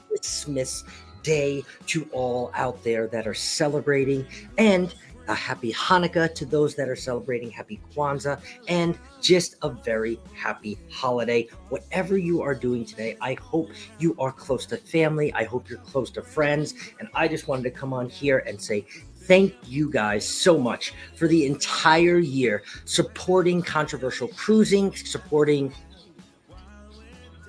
Christmas Day to all out there that are celebrating, and a happy Hanukkah to those that are celebrating, happy Kwanzaa, and just a very happy holiday. Whatever you are doing today, I hope you are close to family. I hope you're close to friends. And I just wanted to come on here and say, thank you guys so much for the entire year supporting Controversial Cruising, supporting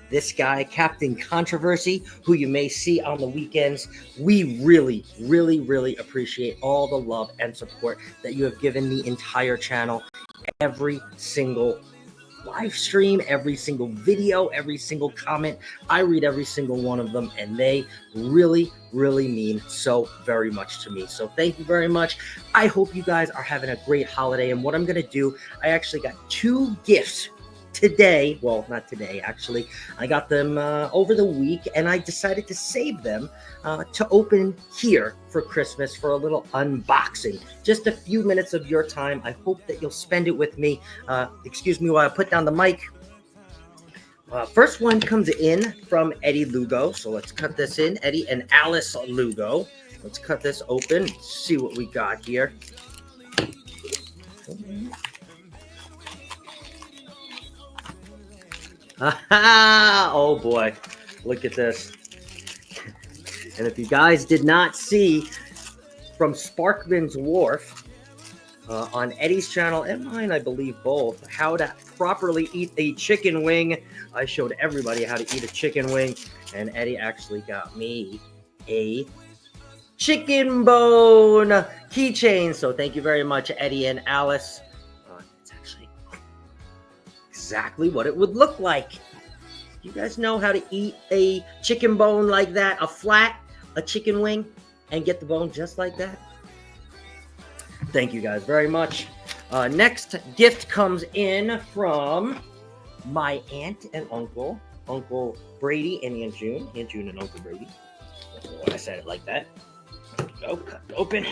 this guy, Captain Controversy, who you may see on the weekends. We really, really, really appreciate all the love and support that you have given the entire channel. Every single live stream, every single video, every single comment. I read every single one of them, and they really, really mean so very much to me. So thank you very much. I hope you guys are having a great holiday. And what I'm going to do, I actually got 2 gifts today. Well, not today, actually. I got them over the week, and I decided to save them to open here for Christmas for a little unboxing. Just a few minutes of your time. I hope that you'll spend it with me. Excuse me while I put down the mic. First one comes in from Eddie Lugo. So let's cut this in. Eddie and Alice Lugo. Let's cut this open. See what we got here. Oh boy, look at this. And if you guys did not see from Sparkman's Wharf on Eddie's channel and mine, I believe both, how to properly eat a chicken wing, I showed everybody how to eat a chicken wing, and Eddie actually got me a chicken bone keychain. So thank you very much, Eddie and Alice. It's actually exactly what it would look like. You guys know how to eat a chicken bone like that, a chicken wing, and get the bone just like that? Thank you guys very much. Next gift comes in from my aunt and uncle, Uncle Brady and Aunt June. Aunt June and Uncle Brady. I don't know why I said it like that. Go, cut it open.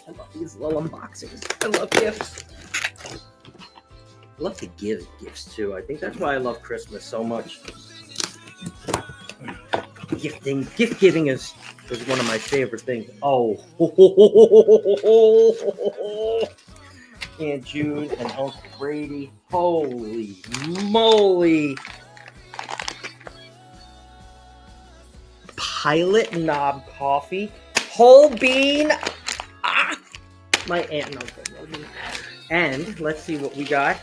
I love these little unboxings. I love gifts. I love to give gifts too. I think that's why I love Christmas so much. Gift giving is one of my favorite things. Oh, Aunt June and Uncle Brady. Holy moly. Pilot Knob coffee. Whole bean. My aunt and uncle love me. And let's see what we got.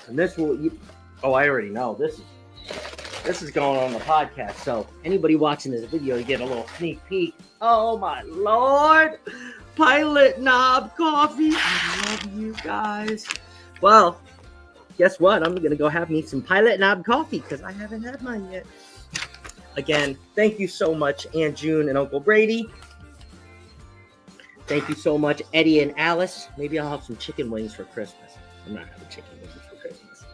And this will, oh, I already know. This is going on the podcast. So anybody watching this video, you get a little sneak peek. Oh my Lord. Pilot Knob coffee. I love you guys. Well, guess what? I'm going to go have me some Pilot Knob coffee because I haven't had mine yet. Again, thank you so much, Aunt June and Uncle Brady. Thank you so much, Eddie and Alice. Maybe I'll have some chicken wings for Christmas. I'm not having chicken wings for Christmas.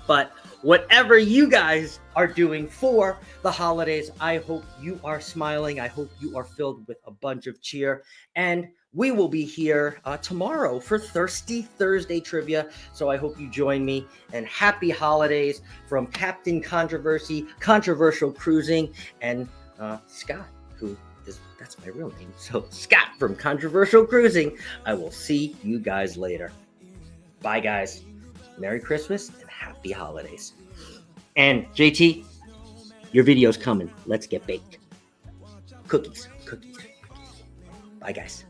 But whatever you guys are doing for the holidays, I hope you are smiling. I hope you are filled with a bunch of cheer. And we will be here tomorrow for Thirsty Thursday trivia. So I hope you join me. And happy holidays from Captain Controversy, Controversial Cruising, and Scott, who that's my real name. So Scott from Controversial Cruising. I will see you guys later. Bye, guys. Merry Christmas and happy holidays. And JT, your video's coming. Let's get baked. Cookies. Bye, guys.